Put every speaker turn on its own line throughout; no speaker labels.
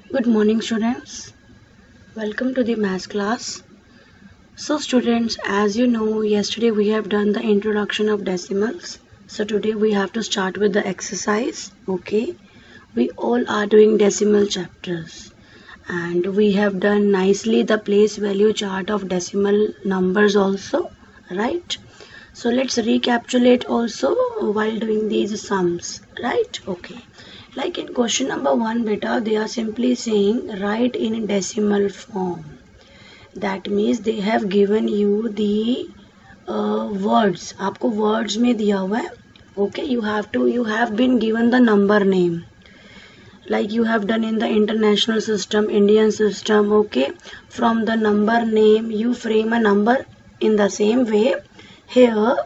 Good morning, students. Welcome to the math class. So, students, as you know, yesterday we have done the introduction of decimals. So, today we have to start with the exercise. Okay, we all are doing decimal chapters, and we have done nicely the place value chart of decimal numbers also, right? So, let's recapitulate also while doing these sums, right? Okay. Like in question number 1 beta, they are simply saying write in decimal form. That means they have given you the words. आपको words में दिया हुआ है. Okay, you have been given the number name. Like you have done in the international system, Indian system. Okay, from the number name you frame a number. In the same way, here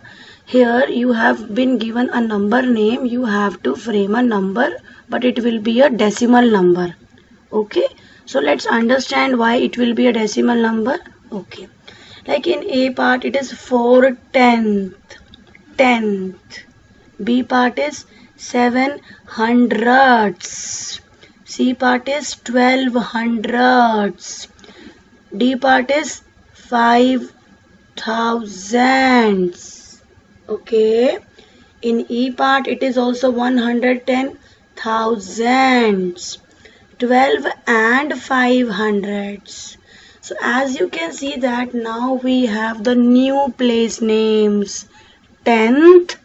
here you have been given a number name, you have to frame a number, but it will be a decimal number. Okay, so let's understand why it will be a decimal number. Okay, like in A part it is 4/10th. B part is 7/100ths. C part is 12/100ths. D part is 5/1000ths. Okay, in E part it is also 110,000ths, 12 and 500ths. So as you can see that now we have the new place names, 10th,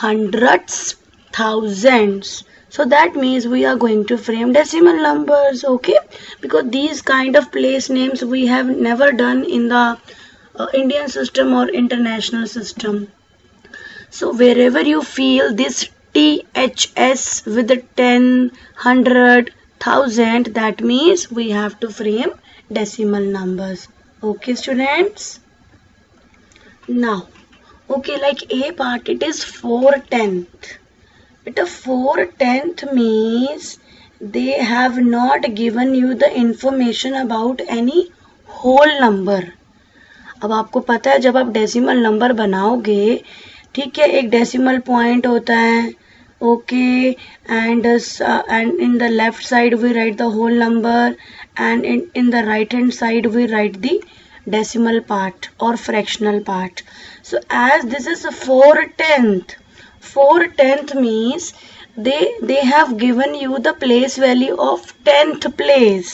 hundredths, thousands. So that means we are going to frame decimal numbers, okay? Because these kind of place names we have never done in the Indian system or international system. So wherever you feel this THS with the 10, 100, 1000, that means we have to frame decimal numbers. Okay, students? Now, okay, like A part, it is 4/10th. But a 4/10th means they have not given you the information about any whole number. अब आपको पता है जब आप decimal number बनाओगे, ठीक है, एक डेसिमल पॉइंट होता है, okay, and in the left side we write the whole number and in the right hand side we write the decimal part or fractional part. So as this is a 4/10th means they have given you the place value of 10th place.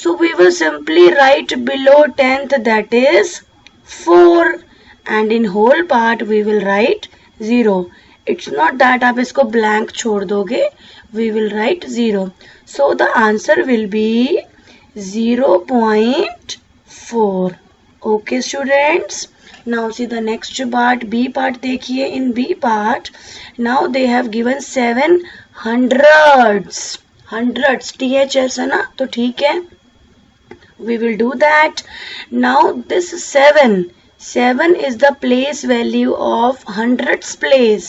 So we will simply write below 10th, that is 4, and in whole part we will write 0. It's not that आप इसको blank छोड़ दोगे, we will write 0. So the answer will be 0.4. Okay, students. Now see the next part, B part. देखिए, in B part now they have given 7/100ths. THS है ना, तो ठीक है, we will do that. Now this 7 is the place value of hundredths place,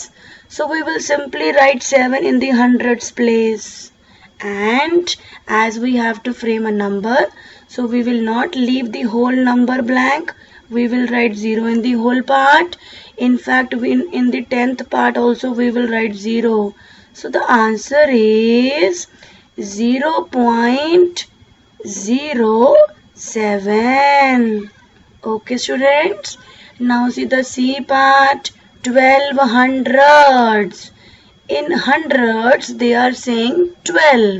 so we will simply write 7 in the hundredths place. And as we have to frame a number, so we will not leave the whole number blank, we will write 0 in the whole part. In fact, in the 10th part also we will write 0. So the answer is 0.07. Okay, students. Now see the C part, 12/100ths. In hundreds they are saying 12.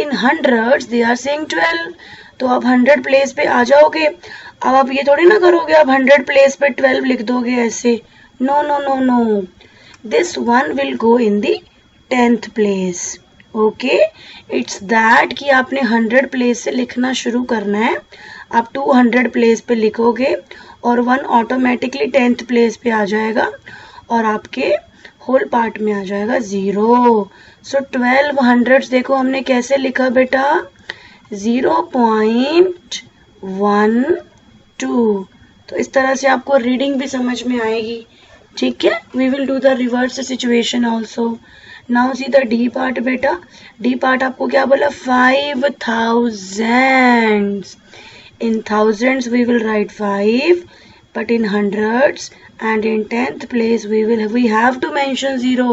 In hundreds they are saying 12. तो आप 100 place पे आ जाओगे. अब आप ये थोड़ी ना करोगे, आप 100 प्लेस पे 12 लिख दोगे ऐसे. No no no no, this one will go in the 10th place. Okay, it's that कि आपने 100 प्लेस से लिखना शुरू करना है. आप 200 प्लेस पे लिखोगे और 1 ऑटोमेटिकली 10th प्लेस पे आ जाएगा और आपके होल पार्ट में आ जाएगा 0. सो 12/100 देखो हमने कैसे लिखा बेटा, 0.12. तो इस तरह से आपको रीडिंग भी समझ में आएगी, ठीक है. We will do the reverse situation also. Now see the D part बेटा. डी पार्ट आपको क्या बोला, 5,000. In thousands we will write 5, but in hundreds and in 10th place we have to mention 0,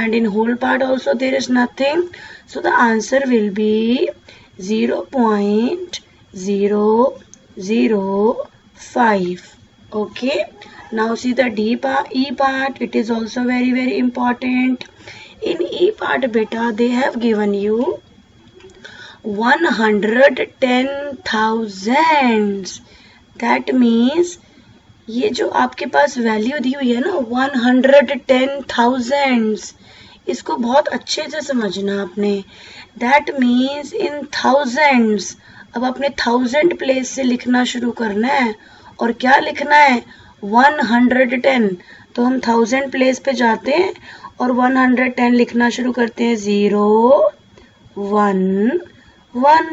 and in whole part also there is nothing. So the answer will be 0.005. Okay. Now see the E part. It is also very important. In E part, beta, they have given you 110,000. That means ये जो आपके पास value दी हुई है ना 110,000, इसको बहुत अच्छे से समझना आपने. That means in thousands. अब आपने 1000 प्लेस से लिखना शुरू करना है. और क्या लिखना है? 110. तो हम 1000 प्लेस पे जाते हैं और 110 लिखना शुरू करते हैं. 0 1 1.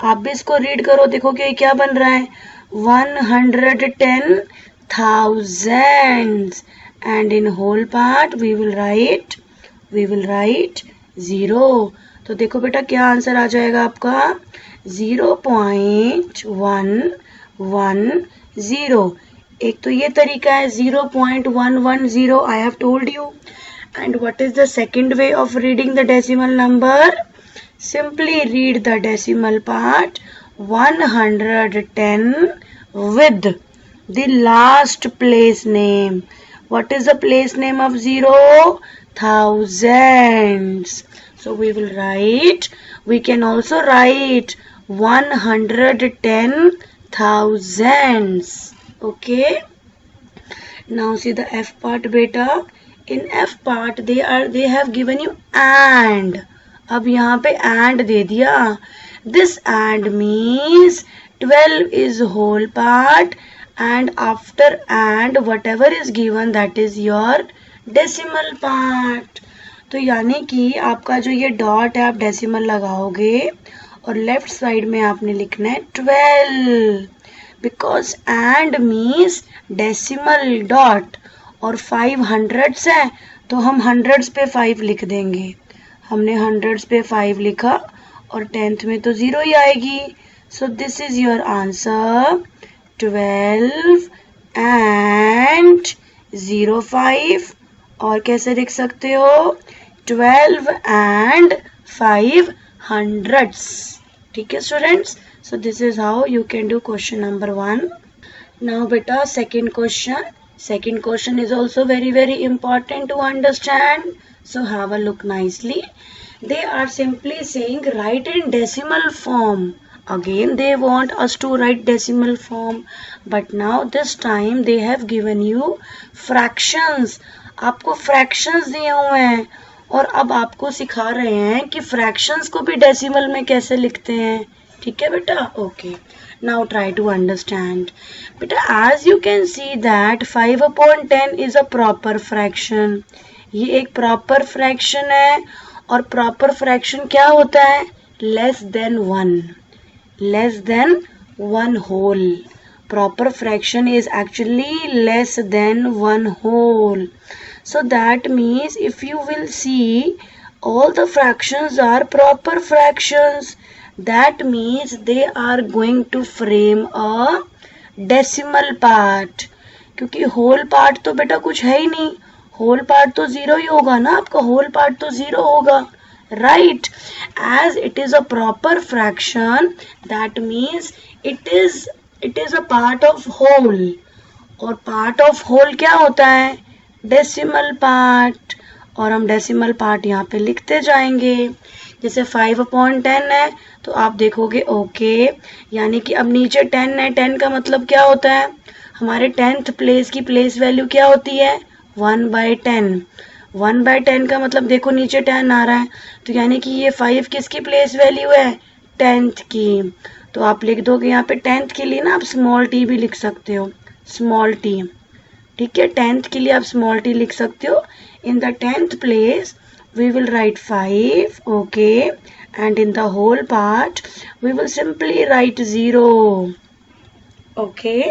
आप भी इसको रीड करो, देखो कि क्या बन रहा है. 110,000. And in whole part we will write 0. तो देखो बेटा क्या आंसर आ जाएगा आपका. 0.110. एक तो ये तरीका है 0.110. I have told you. And what is the second way of reading the decimal number? Simply read the decimal part 110 with the last place name. What is the place name of 0? Thousands. So we will write, we can also write 110,000. Okay. Now see the F part beta. In F part they have given you and. अब यहाँ पे and दे दिया. This and means 12 is whole part and after and whatever is given that is your decimal part. तो यानी कि आपका जो ये डॉट है आप डेसिमल लगाओगे और लेफ्ट साइड में आपने लिखना है 12 because and means decimal dot और 5 हंड्रेड्स है तो हम हंड्रेड्स पे 5 लिख देंगे. हमने हंड्रेड्स पे 5 लिखा और 10th में तो 0 ही आएगी. सो this is your answer 12 and 05. और कैसे लिख सकते हो 12 and 5 hundreds. ठीक है students. So this is how you can do question number 1. Now बेटा second question. Second question is also very important to understand. So have a look nicely. They are simply saying write in decimal form. Again they want us to write decimal form. But now this time they have given you fractions. आपको fractions दिए हुए हैं और अब आपको सिखा रहे हैं कि fractions को भी decimal में कैसे लिखते हैं. ठीक है बेटा. Okay. Now try to understand. Beta, as you can see that 5/10 is a proper fraction. ये एक proper fraction है और proper fraction क्या होता है? Less than 1. Less than 1 whole. Proper fraction is actually less than 1 whole. So that means if you will see all the fractions are proper fractions. That means they are going to frame a decimal part. क्योंकि whole part तो बेटा कुछ है ही नहीं. whole part तो 0 ही होगा ना. आपका whole part तो 0 होगा. Right. As it is a proper fraction, that means it is a part of whole. और part of whole क्या होता है? Decimal part. और हम decimal part यहाँ पे लिखते जाएंगे. जैसे 5/10 है तो आप देखोगे ओके यानी कि अब नीचे 10 है. 10 का मतलब क्या होता है? हमारे 10th प्लेस की प्लेस वैल्यू क्या होती है? 1/10. 1/10 का मतलब देखो नीचे 10 आ रहा है तो यानी कि ये 5 किसकी प्लेस वैल्यू है? 10th की. तो आप लिख दोगे यहाँ पे 10th के लिए ना आप स्मॉल टी भी लिख सकते हो. Small T. ठीक है. 10th के लिए आप स्मॉल टी लिख सकते हो. In the 10th place we will write 5. Okay. And in the whole part we will simply write 0. Okay.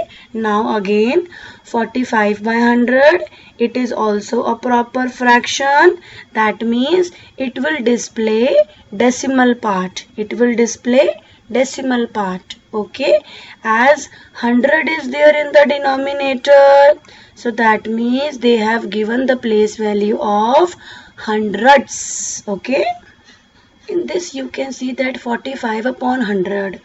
Now again 45/100. It is also a proper fraction. That means it will display decimal part. It will display decimal part. Okay. As 100 is there in the denominator. So that means they have given the place value of hundreds. Okay. In this you can see that 45 upon 100.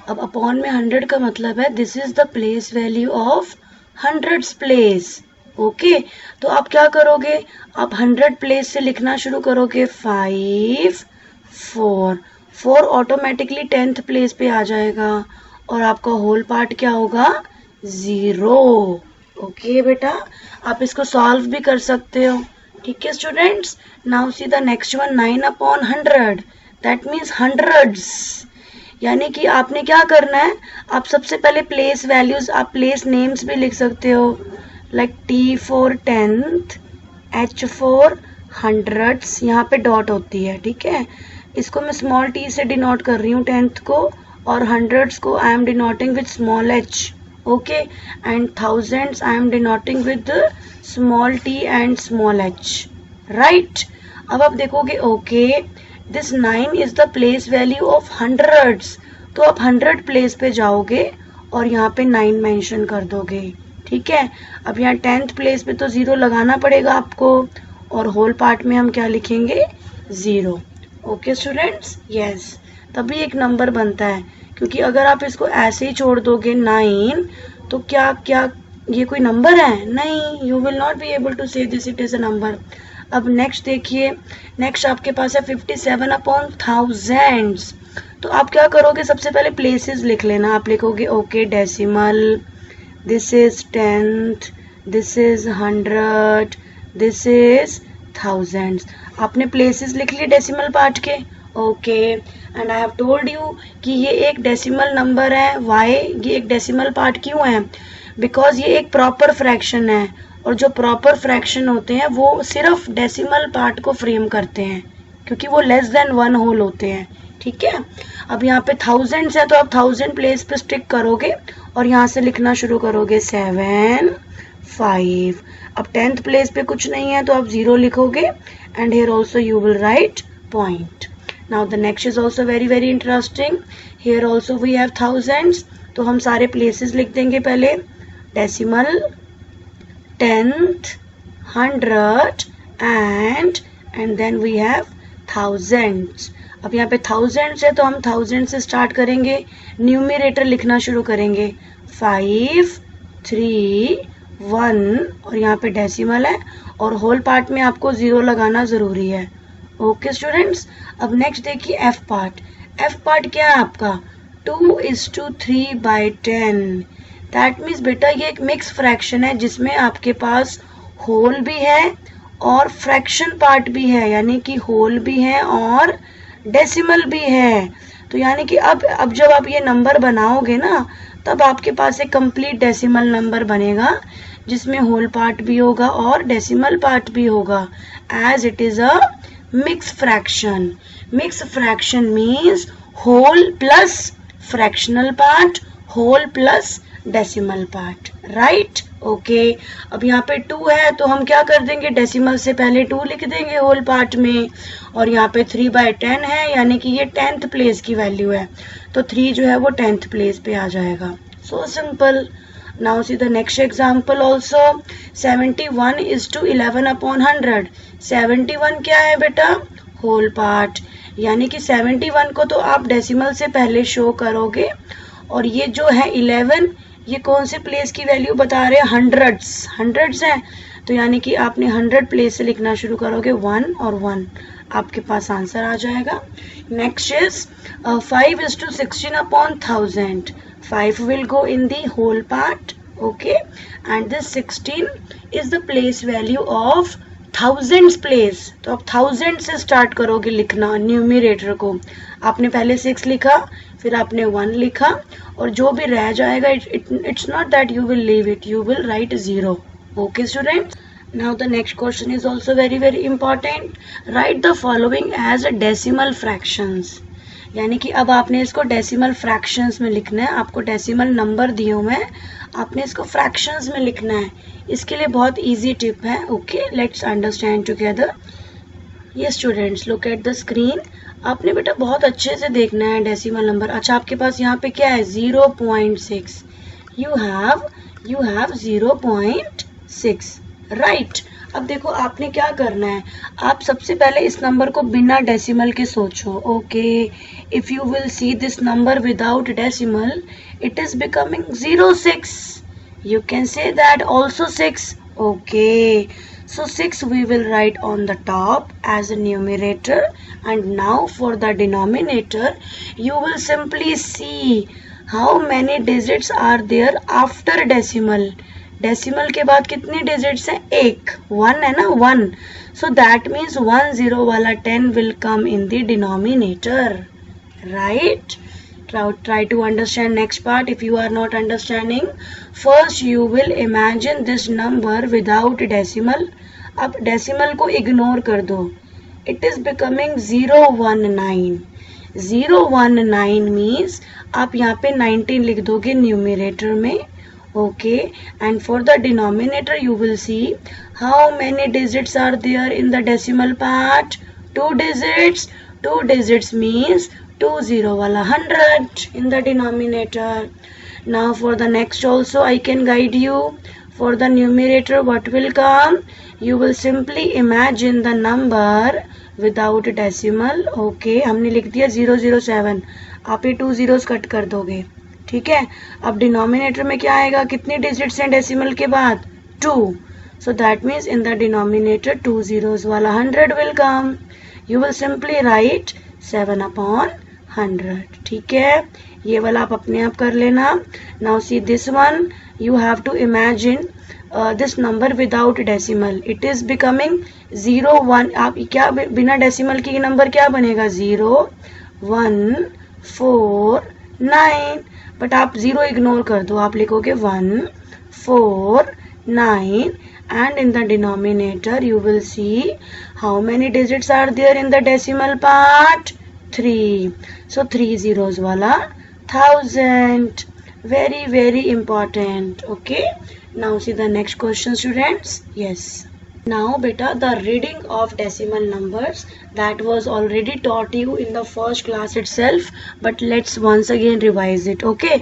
अब upon में 100 का मतलब है this is the place value of 100th place. Okay, तो आप क्या करोगे, आप 100 प्लेस से लिखना शुरू करोगे 5 4. 4 ऑटोमेटिकली 10th प्लेस पे आ जाएगा और आपका होल पार्ट क्या होगा 0. ओके बेटा, आप इसको सॉल्व भी कर सकते हो. ठीक है students. Now see the next one 9 upon 100. That means hundreds. यानी कि आपने क्या करना है, आप सबसे पहले प्लेस वैल्यूज, आप प्लेस नेम्स भी लिख सकते हो, like T for 10th, H for hundreds. यहाँ पे डॉट होती है. ठीक है, इसको मैं स्मॉल t से डिनोट कर रही हूँ 10th को, और हंड्रेड्स को I am denoting with small h. Okay, and thousands I am denoting with small t and small h. Right, अब आप देखोगे okay this 9 is the place value of hundreds. तो आप 100 प्लेस पे जाओगे और यहाँ पे 9 मेंशन कर दोगे. ठीक है, अब यहाँ 10th प्लेस पे तो 0 लगाना पड़ेगा आपको, और होल पार्ट में हम क्या लिखेंगे 0. ओके स्टूडेंट्स, यस, तभी एक नंबर बनता है. क्योंकि अगर आप इसको ऐसे ही छोड़ दोगे 9, तो क्या क्या ये कोई नंबर है? नहीं, you will not be able to say this it is a number. अब नेक्स्ट देखिए, नेक्स्ट आपके पास है 57 अपॉन थाउजेंड्स. तो आप क्या करोगे, सबसे पहले प्लेसेस लिख लेना. आप लिखोगे okay decimal, this is 10th, this is 100, this is thousands. आपने प्लेसेस लिख लिए डेसिमल पार्ट के. Okay, and I have told you कि ये एक डेसिमल नंबर है. वाई ये एक डेसिमल पार्ट क्यों है? बिकॉज ये एक प्रॉपर फ्रैक्शन है, और जो प्रॉपर फ्रैक्शन होते हैं वो सिर्फ डेसिमल पार्ट को फ्रेम करते हैं, क्योंकि वो लेस देन 1 होल होते हैं. ठीक है, अब यहाँ पे थाउजेंड्स है तो आप 1000 प्लेस पे स्टिक करोगे और यहाँ से लिखना शुरू करोगे 7 5. अब 10th प्लेस पे कुछ नहीं है तो आप 0 लिखोगे, and here also you will write point. Now the next is also very very interesting. Here also we have thousands. तो हम सारे प्लेसेस लिख देंगे पहले, decimal, 10th, 100 and then we have thousands. अब यहाँ पे thousands है तो हम thousand से स्टार्ट करेंगे, न्यूमरेटर लिखना शुरू करेंगे 5 3 1, और यहाँ पे डेसिमल है और होल पार्ट में आपको 0 लगाना जरूरी है. ओके स्टूडेंट्स, अब नेक्स्ट देखिए एफ पार्ट. एफ पार्ट क्या है आपका 2:3/10. दैट मीन्स बेटा ये एक मिक्स फ्रैक्शन है जिसमें आपके पास होल भी है और फ्रैक्शन पार्ट भी है, यानी कि होल भी है और डेसिमल भी है. तो यानी कि अब जब आप ये नंबर बनाओगे ना, तब आपके पास एक कंप्लीट डेसिमल नंबर बनेगा जिसमें होल पार्ट भी होगा और डेसिमल पार्ट भी होगा, as it is a mix fraction. Mix fraction means whole plus fractional part, whole plus decimal part. Right, okay. अब यहाँ पे 2 है तो हम क्या कर देंगे, डेसिमल से पहले 2 लिख देंगे होल पार्ट में, और यहाँ पे 3/10 है, यानी कि ये 10th प्लेस की वैल्यू है, तो 3 जो है वो 10th प्लेस पे आ जाएगा. So simple. Now see the next example also. 71:11/100. 71 क्या है बेटा, होल पार्ट, यानी कि 71 को तो आप डेसिमल से पहले शो करोगे, और ये जो है 11 ये कौन से प्लेस की वैल्यू बता रहे हैं, हंड्रेड्स हैं, तो यानी कि आपने 100 प्लेस से लिखना शुरू करोगे 1 और 1, आपके पास आंसर आ जाएगा. Next is 5:16/1000. 5 will go in the whole part, okay, and this 16 is the place value of thousands place. तो आप थाउजेंड से स्टार्ट करोगे लिखना न्यूमरेटर को. आपने पहले 6 लिखा, फिर आपने 1 लिखा, और जो भी रह जाएगा it's not that you will leave it, you will write 0. Okay students, now the next question is also very very important. Write the following as decimal fractions. यानी कि अब आपने इसको डेसिमल फ्रैक्शंस में लिखना है. आपको डेसिमल नंबर दिए हुए हैं, आपने इसको फ्रैक्शंस में लिखना है. इसके लिए बहुत इजी टिप है. Okay, let's understand together. ये students look at the screen. आपने बेटा बहुत अच्छे से देखना है डेसिमल नंबर. अच्छा, आपके पास यहाँ पे क्या है 0.6. You have 0.6. राइट. अब देखो आपने क्या करना है, आप सबसे पहले इस नंबर को बिना डेसिमल के सोचो. Okay, if you will see this number without decimal, it is becoming 06. You can say that also 6. Okay, so 6 we will write on the top as a numerator, and now for the denominator you will simply see how many digits are there after decimal. Decimal के बाद कितनी digits हैं? एक, 1 है ना, 1. So that means 10 वाला 10 will come in the denominator, right? Try to understand next part. If you are not understanding, first you will imagine this number without decimal. अब decimal को ignore कर दो. It is becoming 019. 019 means आप यहाँ पे 19 लिख दोगे numerator में. Okay, and for the denominator you will see how many digits are there in the decimal part. 2 digits. 2 digits means 20 wala 100 in the denominator. Now for the next also I can guide you. For the numerator what will come? You will simply imagine the number without decimal. Okay, हमने लिख दिया 007. आप ये 2 zeros cut कर दोगे. ठीक है, अब डिनोमिनेटर में क्या आएगा? कितनी डिजिट्स हैं डेसिमल के बाद? 2. So that means in the denominator 2 zeros वाला 100 will come. You will simply write 7/100. ठीक है, ये वाला आप अपने आप कर लेना. Now see this one. You have to imagine this number without decimal. It is becoming 0 1. आप क्या बिना डेसिमल की नंबर क्या बनेगा? 0 1 4 9. बट आप 0 इग्नोर कर दो, आप लिखोगे 1 4 9. And in the denominator you will see how many digits are there in the decimal part? 3. So 3 zeros wala 1000. Very very important. Okay, now see the next question students. Yes, now beta the reading of decimal numbers that was already taught you in the first class itself, but let's once again revise it. Okay,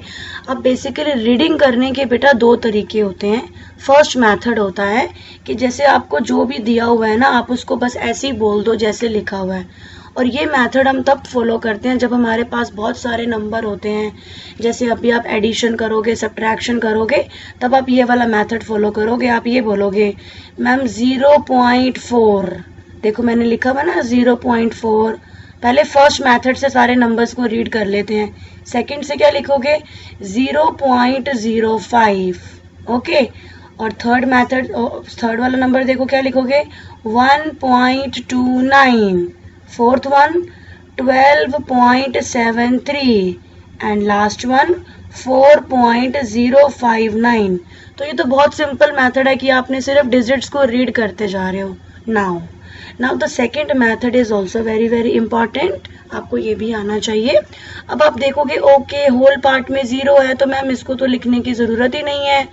अब basically reading करने के बेटा दो तरीके होते हैं. First method होता है कि जैसे आपको जो भी दिया हुआ है ना, आप उसको बस ऐसे ही बोल दो जैसे लिखा हुआ है. और ये मेथड हम तब फॉलो करते हैं जब हमारे पास बहुत सारे नंबर होते हैं. जैसे अभी आप एडिशन करोगे, सब्ट्रैक्शन करोगे, तब आप ये वाला मेथड फॉलो करोगे. आप ये बोलोगे मैम 0.4. देखो मैंने लिखा हुआ ना 0.4. पहले फर्स्ट मेथड से सारे नंबर्स को रीड कर लेते हैं. सेकंड से क्या लिखोगे? 0.05. ओके, और थर्ड मेथड, थर्ड वाला नंबर देखो क्या लिखोगे? 1.29. Fourth one 12.73 and last one 4.059. तो ये तो बहुत सिंपल मेथड है कि आपने सिर्फ डिजिट्स को रीड करते जा रहे हो. Now the second method is also very very important. आपको ये भी आना चाहिए. अब आप देखोगे ओके होल पार्ट में 0 है तो मैम इसको तो लिखने की ज़रूरत ही नहीं है.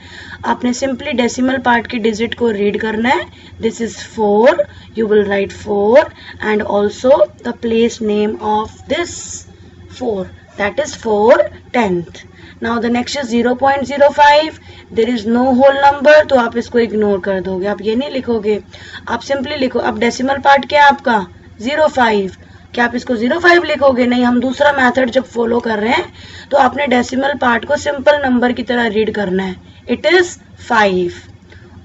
आपने सिंपली डेसिमल पार्ट की डिजिट को रीड करना है. This is 4. You will write 4 and also the place name of this 4, that is 4/10. Now the next is 0.05. There is no whole number, तो आप इसको इग्नोर कर दोगे. आप ये नहीं लिखोगे, आप सिंपली लिखो. अब डेसिमल पार्ट क्या है आपका? 05. क्या आप इसको 05 लिखोगे? नहीं, हम दूसरा मेथड जब फॉलो कर रहे हैं तो आपने डेसिमल पार्ट को सिंपल नंबर की तरह रीड करना है. It is 5.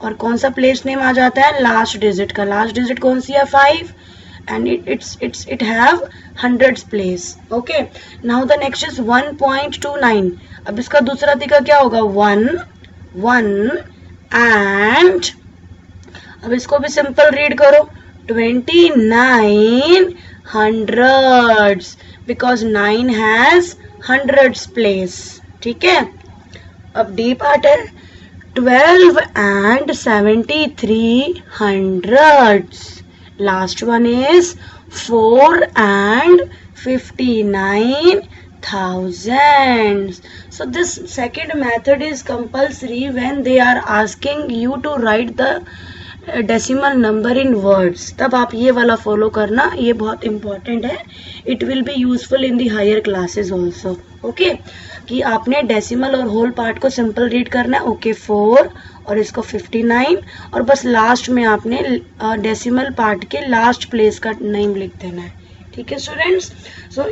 और कौन सा प्लेस नेम आ जाता है? लास्ट डिजिट का. लास्ट डिजिट कौन सी है? 5. And it have hundreds place. Okay, now the next is 1.29. अब इसका दूसरा तरीका क्या होगा? 1 एंड अब इसको भी सिंपल रीड करो. 29 hundreds because 9 has hundreds place. ठीक है, अब डी पार्ट है 12 and 73 hundreds. Last one is 4 and 59 thousands. So this second method is compulsory when they are asking you to write the decimal number in words. तब आप ये वाला follow करना, ये बहुत इंपॉर्टेंट है. It will be useful in the higher classes also. Okay, कि आपने डेसिमल और होल पार्ट को सिंपल रीड करना है. ओके, 4 और इसको 59 और बस लास्ट में आपने डेसिमल पार्ट के लास्ट प्लेस का नेम लिख देना है. ठीक है students. So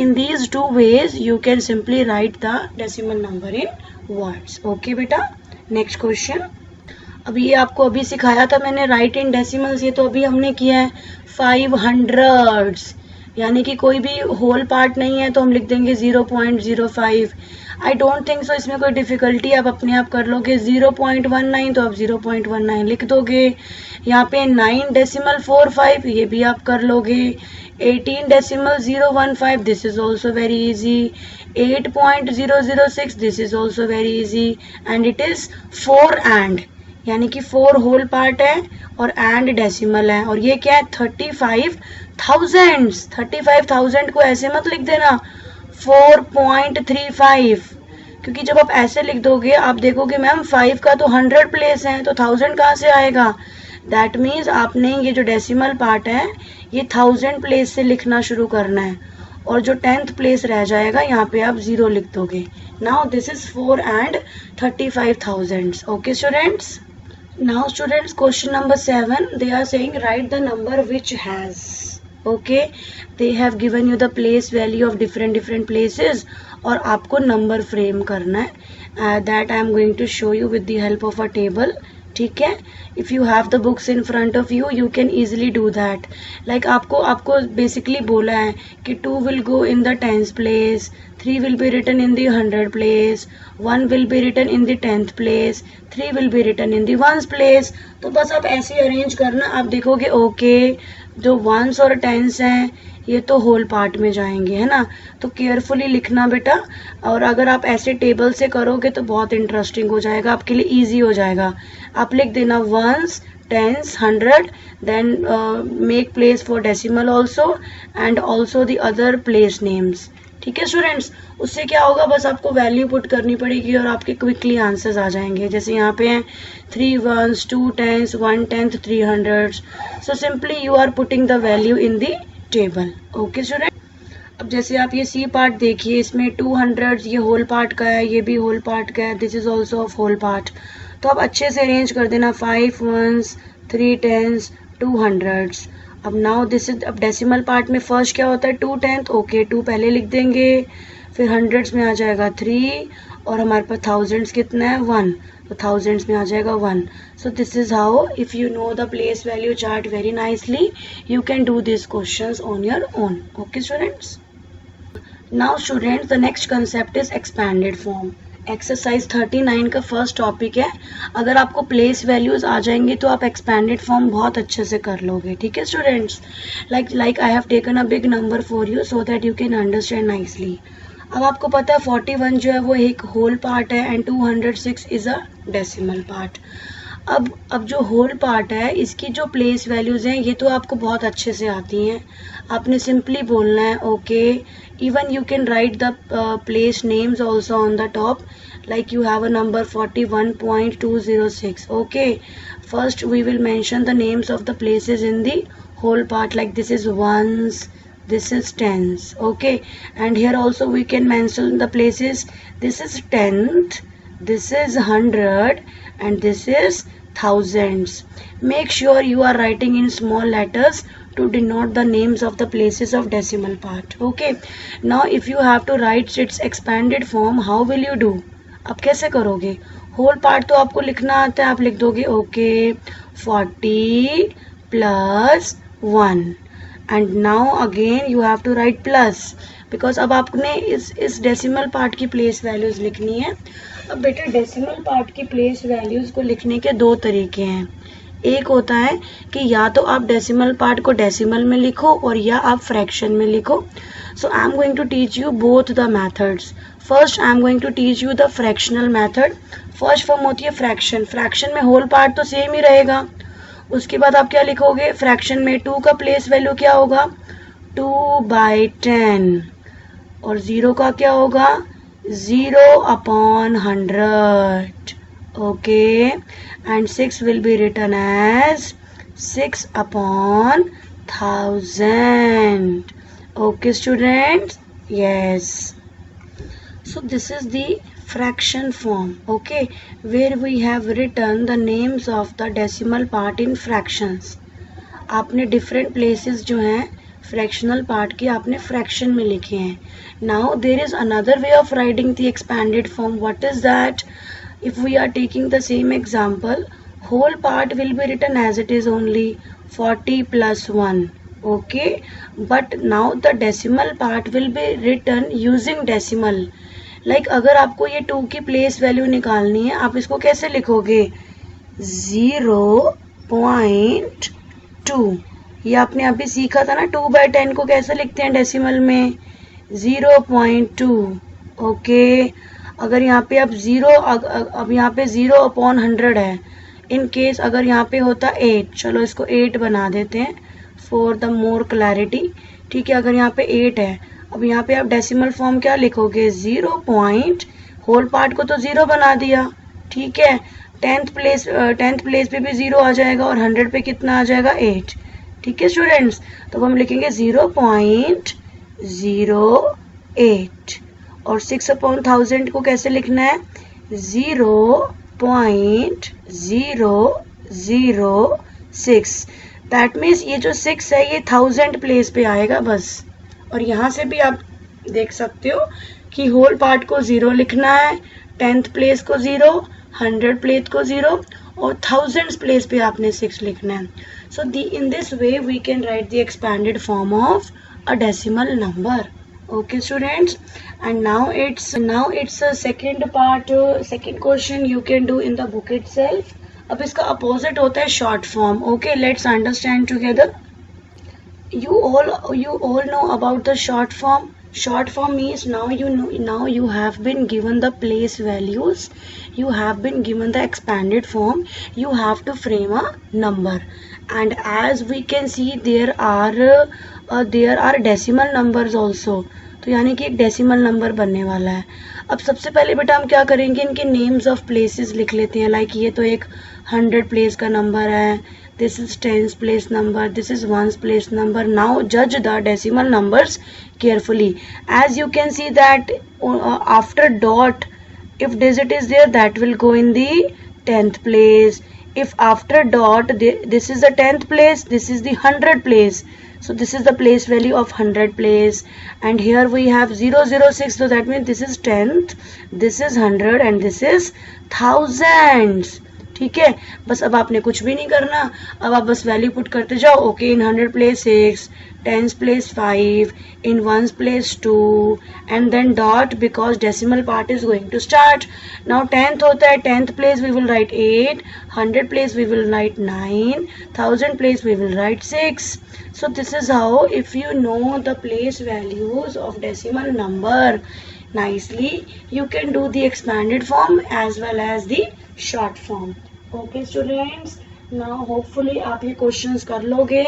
in these two ways you can simply write the decimal number in words. Okay बेटा. Next question. अभी ये आपको अभी सिखाया था मैंने राइट इन डेसिमल्स. ये तो अभी हमने किया है 500s, यानी कि कोई भी होल पार्ट नहीं है तो हम लिख देंगे 0.05. आई डोंट थिंक सो इसमें कोई डिफिकल्टी. आप अपने आप कर लोगे. 0.19 तो आप 0.19 लिख दोगे. यहाँ पे 9 डेसिमल 45 ये भी आप कर लोगे. 18 decimal 015 this is also very easy. 8.006 this is also very easy. And it is 4 and, यानी कि 4 होल पार्ट है और एंड डेसिमल है. और ये क्या है 35,000. 35,000 को ऐसे मत लिख देना 4.35, क्योंकि जब आप ऐसे लिख दोगे आप देखोगे मैम 5 का तो 100 प्लेस है तो 1000 कहाँ से आएगा. दैट मीन्स आपने ये जो डेसिमल पार्ट है ये 1000 प्लेस से लिखना शुरू करना है और जो 10th प्लेस रह जाएगा यहाँ पे आप 0 लिख दोगे. Now this is 4 and 35,000. Okay students. Now students, question number 7, they are saying write the number which has. Okay, they have given you the place value of different places और आपको number frame करना है. That I am going to show you with the help of a table. ठीक है. If you have the books in front of you, you can easily do that. Like आपको basically बोला है कि 2 will go in the 10th place, 3 will be written in the 100th place, 1 will be written in the 10th place, 3 will be written in the 1st place. तो बस आप ऐसे arrange करना. आप देखोगे ओके जो 1s और 10s हैं ये तो होल पार्ट में जाएंगे, है ना. तो केयरफुली लिखना बेटा. और अगर आप ऐसे टेबल से करोगे तो बहुत इंटरेस्टिंग हो जाएगा, आपके लिए इजी हो जाएगा. आप लिख देना 1s, 10s, 100, then make place for decimal also and also the other place names. ठीक है स्टूडेंट्स. उससे क्या होगा, बस आपको वैल्यू पुट करनी पड़ेगी और आपके क्विकली आंसर्स आ जाएंगे. जैसे यहाँ पे हैं 3 1s, 2 10s, 1 10th, 3 100s. So simply you are putting the value in the table. Okay student. अब जैसे आप ये सी पार्ट देखिए, इसमें 200 ये होल पार्ट का है, ये भी होल पार्ट का है. This is also of whole part. तो आप अच्छे से अरेंज कर देना 5 1s, 3 10s, 2 100s. अब नाउ दिस इज, अब डेसिमल पार्ट में फर्स्ट क्या होता है 2 10th. ओके 2 पहले लिख देंगे, फिर 100s में आ जाएगा 3 और हमारे पास थाउजेंड्स कितना है 1, तो थाउजेंड्स में आ जाएगा 1. सो this is how, if you know the place value chart very nicely, you can do this questions on your own. Okay students. Now students, the next concept is expanded form. Exercise 39 का first topic है. अगर आपको place values आ जाएंगे तो आप expanded form बहुत अच्छे से कर लोगे. ठीक है students. Like I have taken a big number for you so that you can understand nicely. अब आपको पता है 41 जो है वो एक होल पार्ट है and 206 is a decimal part. अब जो होल पार्ट है इसकी जो प्लेस वैल्यूज हैं ये तो आपको बहुत अच्छे से आती हैं. आपने सिंपली बोलना है okay. Even you can write the place names also on the top. like you have a number 41.206. okay, first we will mention the names of the places in the whole part, like this is ones, this is tens. okay, and here also we can mention the places. This is tenth, this is 100 and this is thousands. Make sure you are writing in small letters to denote the names of the places of decimal part. okay, now if you have to write its expanded form, how will you do? अब कैसे करोगे? Whole part तो आपको लिखना आता है, आप लिख दोगे okay 40 plus 1 and now again you have to write plus, because अब आपने इस डेसिमल पार्ट की प्लेस वैल्यूज लिखनी है. अब बेटा डेसिमल पार्ट की प्लेस वैल्यूज को लिखने के दो तरीके हैं. एक होता है कि या तो आप डेसिमल पार्ट को डेसिमल में लिखो और या आप फ्रैक्शन में लिखो. So I am going to teach you both the methods. First I am going to teach you the fractional method. First form होती है फ्रैक्शन. फ्रैक्शन में होल पार्ट तो सेम ही रहेगा. उसके बाद आप क्या लिखोगे? फ्रैक्शन में 2 का प्लेस वैल्यू क्या होगा? 2/10 और 0 का क्या होगा? 0/100. okay, and 6 will be written as 6/1000. okay students, yes. So this is the fraction form, okay, where we have written the names of the decimal part in fractions. आपने different places जो हैं fractional part के आपने fraction में लिखे हैं. Now there is another way of writing the expanded form. What is that? If we are taking the same example, whole part will be written as it is only 40 plus 1. Okay, but now the decimal part will be written using decimal. Like अगर आपको ये 2 की place value निकालनी है, आप इसको कैसे लिखोगे? 0.2. ये आपने अभी सीखा था ना, 2/10 को कैसे लिखते हैं डेसिमल में? 0.2. ओके, अगर यहाँ पे अब 0, अब यहाँ पे 0/100 है. इन केस अगर यहाँ पे होता 8, चलो इसको 8 बना देते हैं फॉर द मोर क्लैरिटी. ठीक है, अगर यहाँ पे 8 है, अब यहाँ पे आप डेसिमल फॉर्म क्या लिखोगे? 0 पॉइंट, होल पार्ट को तो 0 बना दिया. ठीक है, 10th प्लेस पे भी 0 आ जाएगा और 100 पे कितना आ जाएगा? 8. ठीक है स्टूडेंट्स, तो हम लिखेंगे 0.08. और 6/1000 को कैसे लिखना है? 0.006. दैट मीन्स ये जो 6 है ये 1000 प्लेस पे आएगा बस. और यहाँ से भी आप देख सकते हो कि होल पार्ट को 0 लिखना है, 10th प्लेस को 0, 100 प्लेस को 0 और 1000 प्लेस पे आपने 6 लिखना है. सो in this way we can write the expanded form of a decimal number. Okay students, and now it's a second part, second question you can do in the book itself. अब इसका opposite होता है short form. Okay, let's understand together. You all know about the short form. Short form means now you have been given the place values, you have been given the expanded form, you have to frame a number, and as we can see there are decimal numbers also. तो यानी कि एक decimal number बनने वाला है. अब सबसे पहले बेटा हम क्या करेंगे, इनके नेम्स ऑफ प्लेसेस लिख लेते हैं. लाइक ये तो एक 100 प्लेस का नंबर है, this is 10th place number, this is 1st place number. Now judge the decimal numbers carefully. As you can see that after dot, if digit is there, that will go in the 10th place. If after dot this is the 10th place, this is the 100 place, so this is the place value of 100 place. And here we have 006, so that means this is 10th, this is 100 and this is thousands. ठीक है, बस अब आपने कुछ भी नहीं करना, अब आप बस वैल्यू पुट करते जाओ. Okay, in 100 place 6, 10th place 5, in 1st place 2, and then dot because decimal part is going to start. Now 10th होता है, 10th place we will write 8, 100 place we will write 9, 1000 place we will write 6. So this is how, if you know the place values of decimal number nicely, you can do the expanded form as well as the short form. Okay students, now hopefully आप ये questions कर लोगे.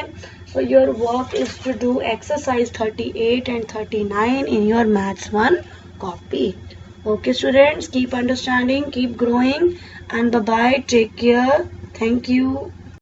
So your work is to do exercise 38 and 39 in your maths 1 copy. Okay students, keep understanding, keep growing, and bye bye, take care, thank you.